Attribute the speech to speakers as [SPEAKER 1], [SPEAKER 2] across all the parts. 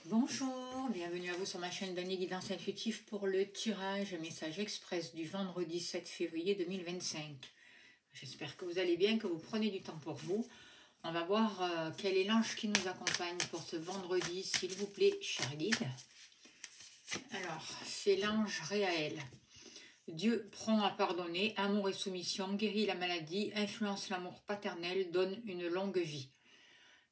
[SPEAKER 1] Bonjour, bienvenue à vous sur ma chaîne d'Annie Guidance Intuitive pour le tirage message express du vendredi 7 février 2025. J'espère que vous allez bien, que vous prenez du temps pour vous. On va voir quel est l'ange qui nous accompagne pour ce vendredi, s'il vous plaît, cher guide. Alors, c'est l'ange Réaël. Dieu prend à pardonner, amour et soumission, guérit la maladie, influence l'amour paternel, donne une longue vie.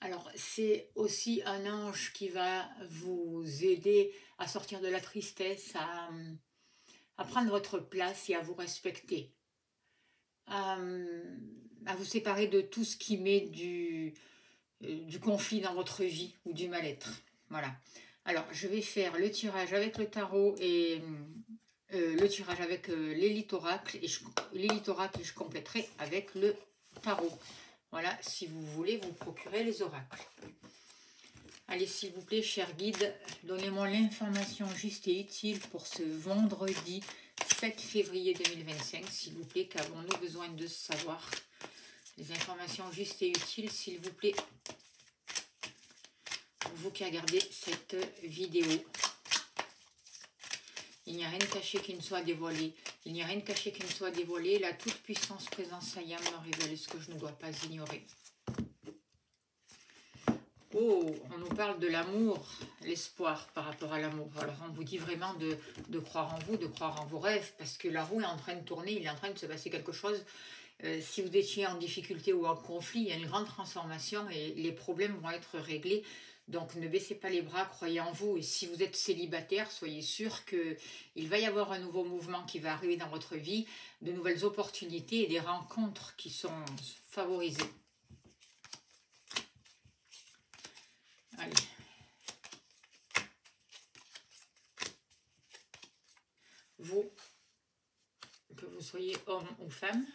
[SPEAKER 1] Alors, c'est aussi un ange qui va vous aider à sortir de la tristesse, à prendre votre place et à vous respecter, à vous séparer de tout ce qui met du conflit dans votre vie ou du mal-être. Voilà. Alors, je vais faire le tirage avec le tarot et le tirage avec l'élite oracle et je compléterai avec le tarot. Voilà, si vous voulez vous procurer les oracles. Allez, s'il vous plaît, cher guide, donnez-moi l'information juste et utile pour ce vendredi 7 février 2025. S'il vous plaît, qu'avons-nous besoin de savoir? Les informations justes et utiles, s'il vous plaît. Vous qui regardez cette vidéo. Il n'y a rien de caché qui ne soit dévoilé. Il n'y a rien de caché qui ne soit dévoilé. La toute-puissance présence Ayam me révèle ce que je ne dois pas ignorer. Oh, on nous parle de l'amour, l'espoir par rapport à l'amour. Alors on vous dit vraiment de croire en vous, de croire en vos rêves, parce que la roue est en train de tourner, il est en train de se passer quelque chose. Si vous étiez en difficulté ou en conflit, il y a une grande transformation et les problèmes vont être réglés. Donc ne baissez pas les bras, croyez en vous. Et si vous êtes célibataire, soyez sûr qu'il va y avoir un nouveau mouvement qui va arriver dans votre vie, de nouvelles opportunités et des rencontres qui sont favorisées. Allez. Vous, que vous soyez homme ou femme,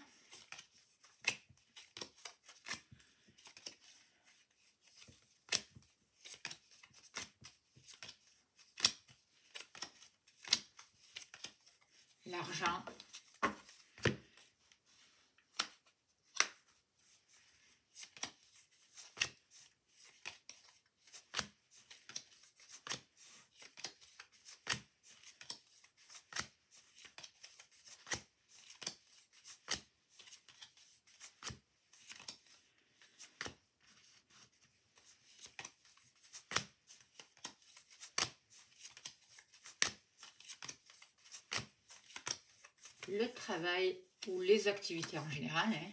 [SPEAKER 1] l'argent, le travail ou les activités en général. Hein.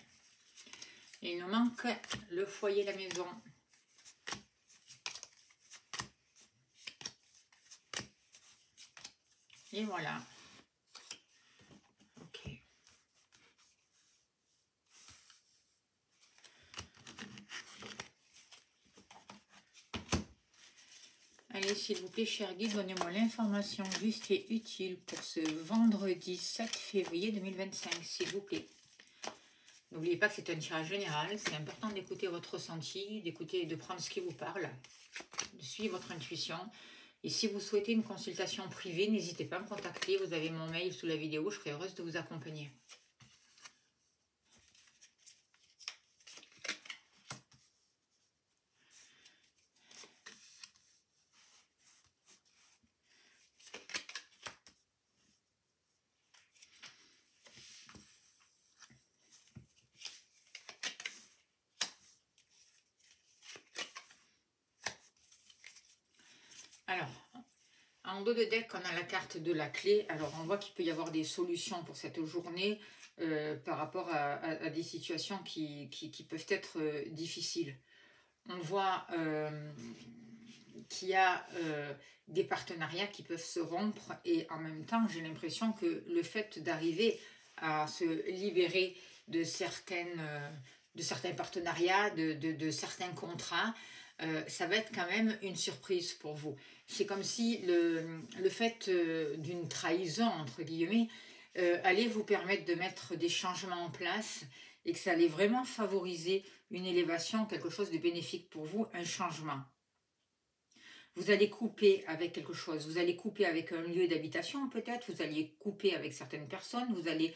[SPEAKER 1] Et il nous manque le foyer, la maison. Et voilà. Ok. Allez, s'il vous plaît, cher guide, donnez-moi l'information juste et utile pour ce vendredi 7 février 2025, s'il vous plaît. N'oubliez pas que c'est un tirage général, c'est important d'écouter votre ressenti, d'écouter et de prendre ce qui vous parle, de suivre votre intuition. Et si vous souhaitez une consultation privée, n'hésitez pas à me contacter, vous avez mon mail sous la vidéo, je serai heureuse de vous accompagner. Alors, en dos de deck, on a la carte de la clé. Alors, on voit qu'il peut y avoir des solutions pour cette journée par rapport à des situations qui peuvent être difficiles. On voit qu'il y a des partenariats qui peuvent se rompre et en même temps, j'ai l'impression que le fait d'arriver à se libérer de certains partenariats, de certains contrats, ça va être quand même une surprise pour vous. C'est comme si le fait d'une trahison, entre guillemets, allait vous permettre de mettre des changements en place et que ça allait vraiment favoriser une élévation, quelque chose de bénéfique pour vous, un changement. Vous allez couper avec quelque chose, vous allez couper avec un lieu d'habitation peut-être, vous allez couper avec certaines personnes, vous allez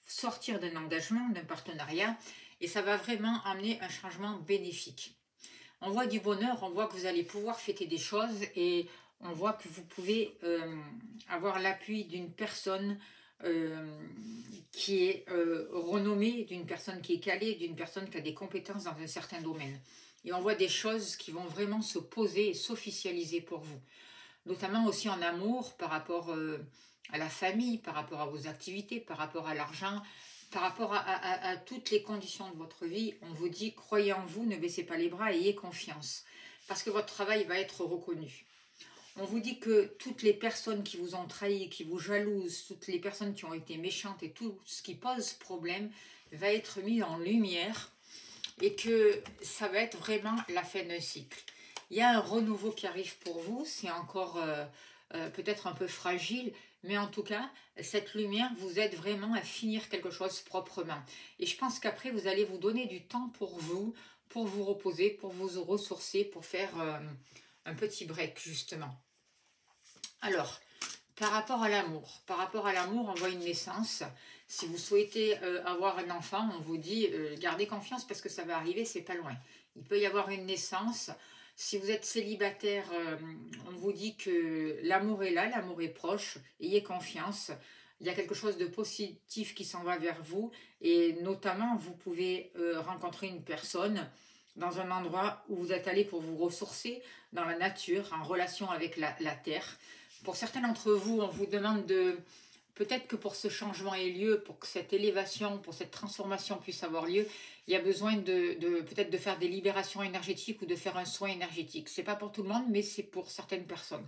[SPEAKER 1] sortir d'un engagement, d'un partenariat, et ça va vraiment amener un changement bénéfique. On voit du bonheur, on voit que vous allez pouvoir fêter des choses et on voit que vous pouvez avoir l'appui d'une personne qui est renommée, d'une personne qui est calée, d'une personne qui a des compétences dans un certain domaine. Et on voit des choses qui vont vraiment se poser et s'officialiser pour vous. Notamment aussi en amour, par rapport à la famille, par rapport à vos activités, par rapport à l'argent, par rapport à toutes les conditions de votre vie. On vous dit, croyez en vous, ne baissez pas les bras, ayez confiance. Parce que votre travail va être reconnu. On vous dit que toutes les personnes qui vous ont trahi, qui vous jalousent, toutes les personnes qui ont été méchantes et tout ce qui pose problème va être mis en lumière et que ça va être vraiment la fin d'un cycle. Il y a un renouveau qui arrive pour vous, c'est encore peut-être un peu fragile, mais en tout cas, cette lumière vous aide vraiment à finir quelque chose proprement. Et je pense qu'après, vous allez vous donner du temps pour vous reposer, pour vous ressourcer, pour faire un petit break, justement. Alors, par rapport à l'amour, on voit une naissance. Si vous souhaitez avoir un enfant, on vous dit gardez confiance parce que ça va arriver, c'est pas loin. Il peut y avoir une naissance. Si vous êtes célibataire, on vous dit que l'amour est là, l'amour est proche, ayez confiance. Il y a quelque chose de positif qui s'en va vers vous et notamment vous pouvez rencontrer une personne dans un endroit où vous êtes allé pour vous ressourcer dans la nature, en relation avec la terre. Pour certains d'entre vous, on vous demande de... Peut-être que pour ce changement ait lieu, pour que cette élévation, pour cette transformation puisse avoir lieu, il y a besoin peut-être de faire des libérations énergétiques ou de faire un soin énergétique. Ce n'est pas pour tout le monde, mais c'est pour certaines personnes.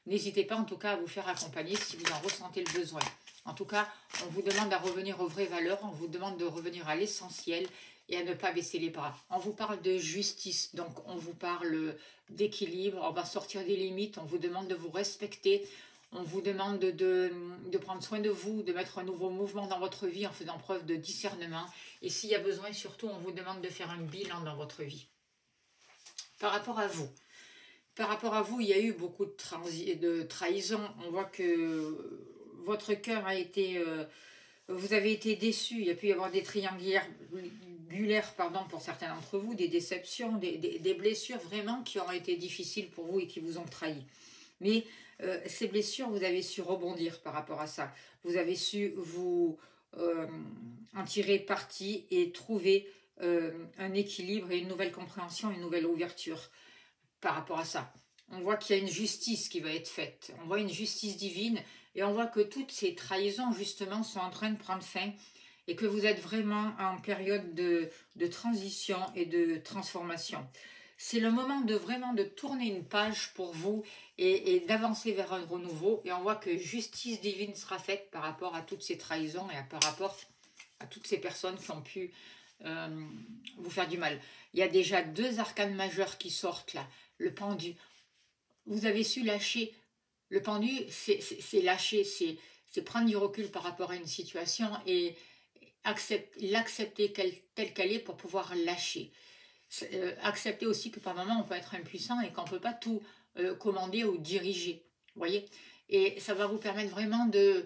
[SPEAKER 1] N'hésitez pas en tout cas à vous faire accompagner si vous en ressentez le besoin. En tout cas, on vous demande à revenir aux vraies valeurs, on vous demande de revenir à l'essentiel et à ne pas baisser les bras. On vous parle de justice, donc on vous parle d'équilibre, on va sortir des limites, on vous demande de vous respecter, on vous demande de prendre soin de vous, de mettre un nouveau mouvement dans votre vie en faisant preuve de discernement. Et s'il y a besoin, surtout, on vous demande de faire un bilan dans votre vie. Par rapport à vous, il y a eu beaucoup de trahison. On voit que votre cœur a été... vous avez été déçu. Il y a pu y avoir des triangulaires pour certains d'entre vous, des déceptions, des blessures vraiment qui ont été difficiles pour vous et qui vous ont trahi. Mais ces blessures, vous avez su rebondir par rapport à ça. Vous avez su vous en tirer parti et trouver un équilibre et une nouvelle compréhension, une nouvelle ouverture par rapport à ça. On voit qu'il y a une justice qui va être faite. On voit une justice divine et on voit que toutes ces trahisons, justement, sont en train de prendre fin et que vous êtes vraiment en période de transition et de transformation. C'est le moment vraiment de tourner une page pour vous et d'avancer vers un renouveau. Et on voit que justice divine sera faite par rapport à toutes ces trahisons et par rapport à toutes ces personnes qui ont pu vous faire du mal. Il y a déjà 2 arcanes majeures qui sortent là. Le pendu. Vous avez su lâcher. Le pendu, c'est lâcher, c'est prendre du recul par rapport à une situation et l'accepter telle qu'elle est pour pouvoir lâcher. Accepter aussi que par moment on peut être impuissant et qu'on ne peut pas tout commander ou diriger, voyez. Et ça va vous permettre vraiment de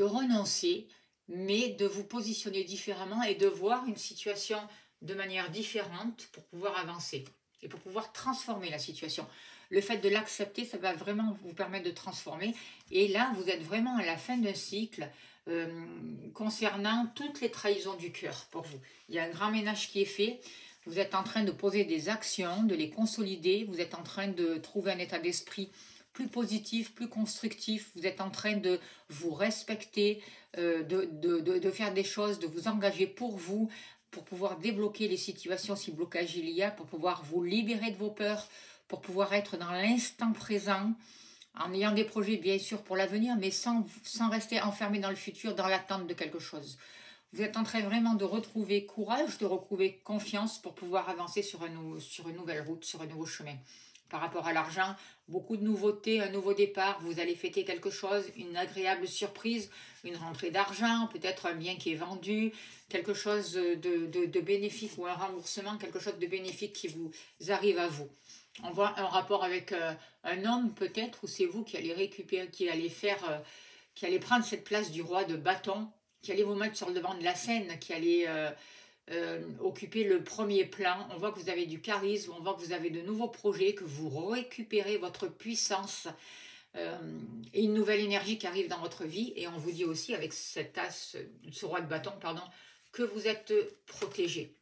[SPEAKER 1] renoncer, mais de vous positionner différemment et de voir une situation de manière différente pour pouvoir avancer et pour pouvoir transformer la situation. Le fait de l'accepter, ça va vraiment vous permettre de transformer. Et là, vous êtes vraiment à la fin d'un cycle concernant toutes les trahisons du cœur pour vous. Il y a un grand ménage qui est fait. Vous êtes en train de poser des actions, de les consolider. Vous êtes en train de trouver un état d'esprit plus positif, plus constructif. Vous êtes en train de vous respecter, de faire des choses, de vous engager pour vous, pour pouvoir débloquer les situations si blocage il y a, pour pouvoir vous libérer de vos peurs, pour pouvoir être dans l'instant présent, en ayant des projets bien sûr pour l'avenir, mais sans rester enfermé dans le futur, dans l'attente de quelque chose. Vous êtes en train vraiment de retrouver courage, de retrouver confiance pour pouvoir avancer sur une nouvelle route, sur un nouveau chemin. Par rapport à l'argent, beaucoup de nouveautés, un nouveau départ, vous allez fêter quelque chose, une agréable surprise, une rentrée d'argent, peut-être un bien qui est vendu, quelque chose de bénéfique ou un remboursement, quelque chose de bénéfique qui vous arrive à vous. On voit un rapport avec un homme peut-être, ou c'est vous qui allez récupérer, qui allez prendre cette place du roi de bâton, qui allez vous mettre sur le devant de la scène, qui allez occuper le premier plan. On voit que vous avez du charisme, on voit que vous avez de nouveaux projets, que vous récupérez votre puissance et une nouvelle énergie qui arrive dans votre vie. Et on vous dit aussi avec cet as, ce roi de bâton, pardon, que vous êtes protégé.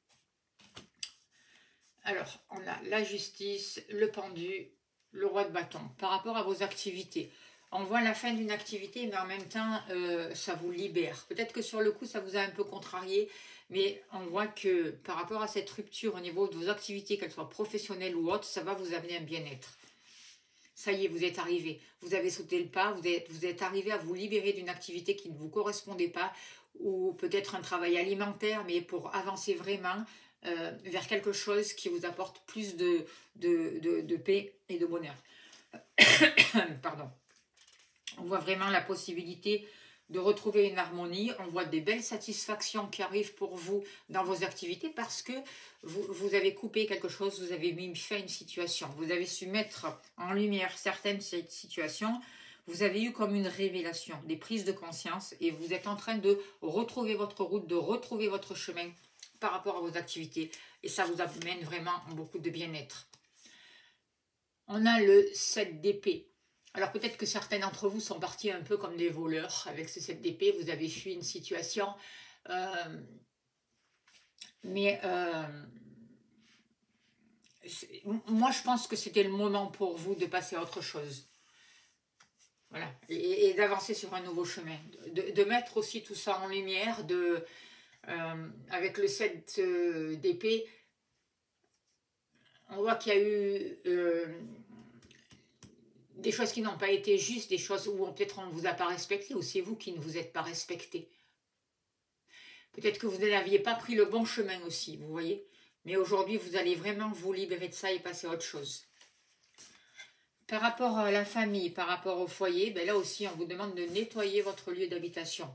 [SPEAKER 1] Alors, on a la justice, le pendu, le roi de bâton. Par rapport à vos activités, on voit la fin d'une activité, mais en même temps, ça vous libère. Peut-être que sur le coup, ça vous a un peu contrarié, mais on voit que par rapport à cette rupture au niveau de vos activités, qu'elles soient professionnelles ou autres, ça va vous amener un bien-être. Ça y est, vous êtes arrivé. Vous avez sauté le pas, vous êtes arrivé à vous libérer d'une activité qui ne vous correspondait pas, ou peut-être un travail alimentaire, mais pour avancer vraiment vers quelque chose qui vous apporte plus de paix et de bonheur. Pardon. On voit vraiment la possibilité de retrouver une harmonie. On voit des belles satisfactions qui arrivent pour vous dans vos activités parce que vous avez coupé quelque chose, vous avez mis fin à une situation. Vous avez su mettre en lumière certaines situations. Vous avez eu comme une révélation, des prises de conscience et vous êtes en train de retrouver votre route, de retrouver votre chemin par rapport à vos activités. Et ça vous amène vraiment beaucoup de bien-être. On a le 7 d'épée. Alors peut-être que certains d'entre vous sont partis un peu comme des voleurs avec ce 7 d'épée. Vous avez fui une situation. Moi, je pense que c'était le moment pour vous de passer à autre chose. Voilà. Et d'avancer sur un nouveau chemin. De mettre aussi tout ça en lumière. Avec le 7 d'épée, on voit qu'il y a eu des choses qui n'ont pas été justes, des choses où peut-être on ne vous a pas respecté, ou c'est vous qui ne vous êtes pas respecté. Peut-être que vous n'aviez pas pris le bon chemin aussi, vous voyez. Mais aujourd'hui, vous allez vraiment vous libérer de ça et passer à autre chose. Par rapport à la famille, par rapport au foyer, ben là aussi, on vous demande de nettoyer votre lieu d'habitation.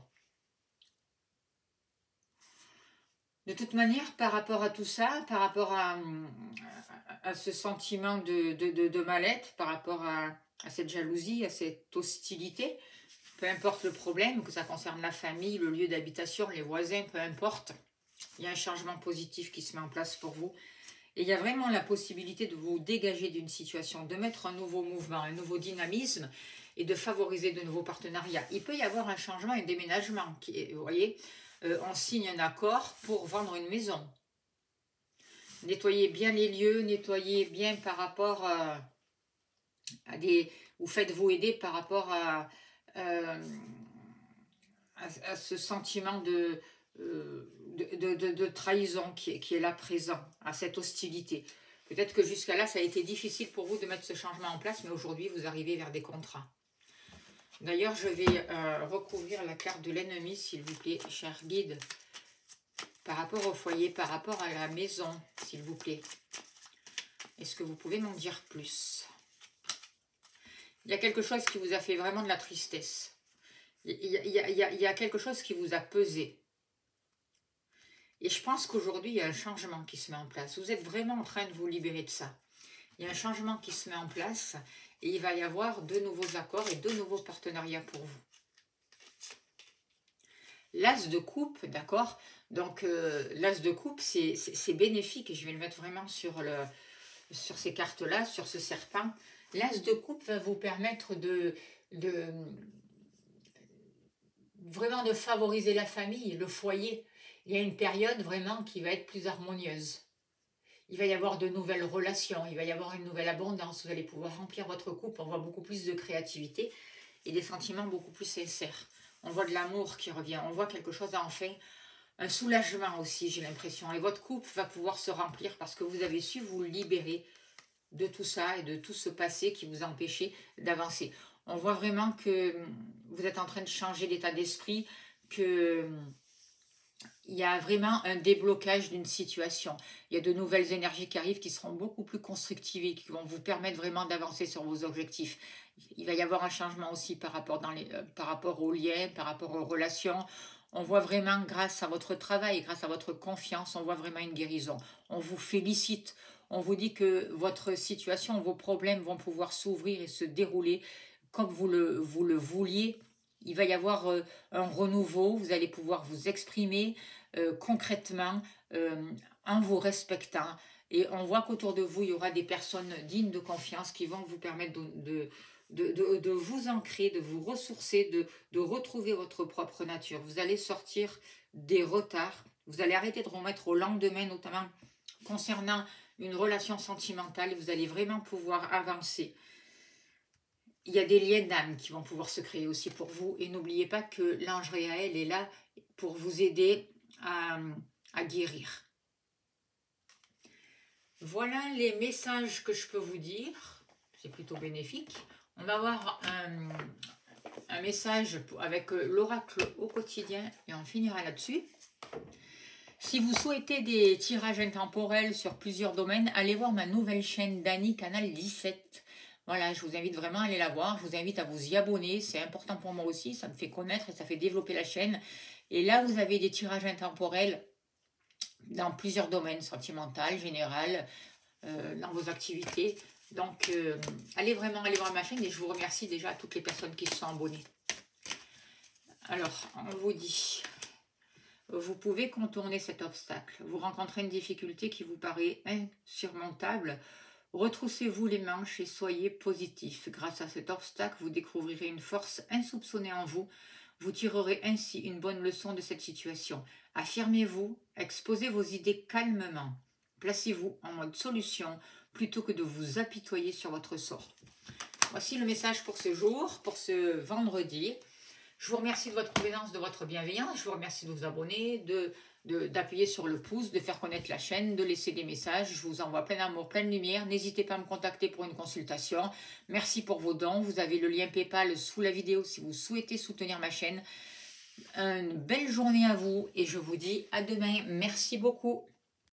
[SPEAKER 1] De toute manière, par rapport à tout ça, par rapport à ce sentiment de mal-être, par rapport à cette jalousie, à cette hostilité, peu importe le problème, que ça concerne la famille, le lieu d'habitation, les voisins, peu importe, il y a un changement positif qui se met en place pour vous. Et il y a vraiment la possibilité de vous dégager d'une situation, de mettre un nouveau mouvement, un nouveau dynamisme et de favoriser de nouveaux partenariats. Il peut y avoir un changement, un déménagement, vous voyez, on signe un accord pour vendre une maison. Nettoyez bien les lieux, nettoyez bien par rapport à des... Vous faites-vous aider par rapport à ce sentiment de trahison qui est là présent, à cette hostilité. Peut-être que jusqu'à là, ça a été difficile pour vous de mettre ce changement en place, mais aujourd'hui, vous arrivez vers des contrats. D'ailleurs, je vais recouvrir la carte de l'ennemi, s'il vous plaît, cher guide, par rapport au foyer, par rapport à la maison, s'il vous plaît. Est-ce que vous pouvez m'en dire plus? Il y a quelque chose qui vous a fait vraiment de la tristesse. Il y a quelque chose qui vous a pesé. Et je pense qu'aujourd'hui, il y a un changement qui se met en place. Vous êtes vraiment en train de vous libérer de ça. Il y a un changement qui se met en place et il va y avoir de nouveaux accords et de nouveaux partenariats pour vous. L'as de coupe, d'accord? Donc, l'as de coupe, c'est bénéfique. Et je vais le mettre vraiment sur ces cartes-là, sur ce serpent. L'as de coupe va vous permettre vraiment de favoriser la famille, le foyer. Il y a une période vraiment qui va être plus harmonieuse. Il va y avoir de nouvelles relations, il va y avoir une nouvelle abondance. Vous allez pouvoir remplir votre coupe. On voit beaucoup plus de créativité et des sentiments beaucoup plus sincères. On voit de l'amour qui revient. On voit quelque chose enfin, un soulagement aussi, j'ai l'impression. Et votre coupe va pouvoir se remplir parce que vous avez su vous libérer de tout ça et de tout ce passé qui vous empêchait d'avancer. On voit vraiment que vous êtes en train de changer d'état d'esprit, que il y a vraiment un déblocage d'une situation. Il y a de nouvelles énergies qui arrivent qui seront beaucoup plus constructives et qui vont vous permettre vraiment d'avancer sur vos objectifs. Il va y avoir un changement aussi par rapport aux liens, par rapport aux relations. On voit vraiment, grâce à votre travail, grâce à votre confiance, on voit vraiment une guérison. On vous félicite. On vous dit que votre situation, vos problèmes vont pouvoir s'ouvrir et se dérouler comme vous le vouliez. Il va y avoir un renouveau, vous allez pouvoir vous exprimer concrètement en vous respectant. Et on voit qu'autour de vous, il y aura des personnes dignes de confiance qui vont vous permettre de vous ancrer, de vous ressourcer, de retrouver votre propre nature. Vous allez sortir des retards, vous allez arrêter de remettre au lendemain, notamment concernant une relation sentimentale. Vous allez vraiment pouvoir avancer. Il y a des liens d'âme qui vont pouvoir se créer aussi pour vous. Et n'oubliez pas que l'ange Réaël est là pour vous aider à guérir. Voilà les messages que je peux vous dire. C'est plutôt bénéfique. On va avoir un message avec l'oracle au quotidien et on finira là-dessus. Si vous souhaitez des tirages intemporels sur plusieurs domaines, allez voir ma nouvelle chaîne Dany, canal 17. Voilà, je vous invite vraiment à aller la voir. Je vous invite à vous y abonner. C'est important pour moi aussi. Ça me fait connaître et ça fait développer la chaîne. Et là, vous avez des tirages intemporels dans plusieurs domaines, sentimental, général, dans vos activités. Donc, allez vraiment aller voir ma chaîne et je vous remercie déjà à toutes les personnes qui se sont abonnées. Alors, on vous dit, vous pouvez contourner cet obstacle. Vous rencontrez une difficulté qui vous paraît insurmontable. Retroussez-vous les manches et soyez positif. Grâce à cet obstacle, vous découvrirez une force insoupçonnée en vous. Vous tirerez ainsi une bonne leçon de cette situation. Affirmez-vous, exposez vos idées calmement. Placez-vous en mode solution plutôt que de vous apitoyer sur votre sort. Voici le message pour ce jour, pour ce vendredi. Je vous remercie de votre présence, de votre bienveillance. Je vous remercie de vous abonner, d'appuyer sur le pouce, de faire connaître la chaîne, de laisser des messages. Je vous envoie plein d'amour, plein de lumière. N'hésitez pas à me contacter pour une consultation. Merci pour vos dons. Vous avez le lien PayPal sous la vidéo si vous souhaitez soutenir ma chaîne. Une belle journée à vous et je vous dis à demain. Merci beaucoup.